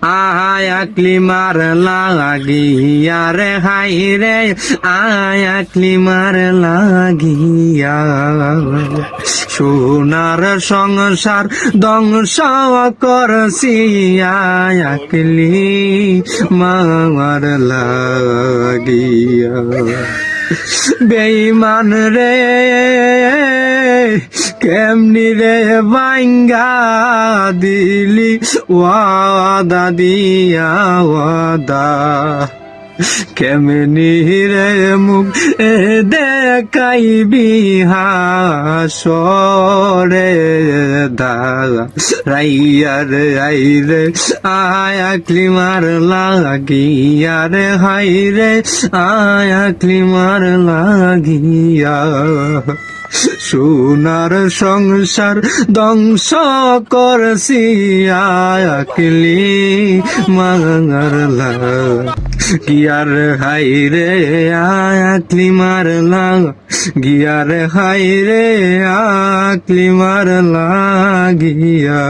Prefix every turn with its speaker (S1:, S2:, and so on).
S1: আয়াকলি মার লাগিয়া রে হাই রে আয়াকলি মার লাগিয়া সোনার সংসার ধ্বংস করছি আয়াকলি মার লাগিয়া বেঈমান রে কেমনি রে ভাঙ্গা দিলি ওয়াদা দিয়া ওয়াদা কেমনি রে মুখ দেখাইবি হাসরে রাইয়া রে আই রে আয়াকলি মার লাগিয়া রে হাই রে আয়াকলি মার লাগিয়া সোনার সংসার ধ্বংস করছি আয়াকলি মার গিয়ার হাই রে আয়াকলি মার গিয়ার হাই রে আয়াকলি মার লাগিয়া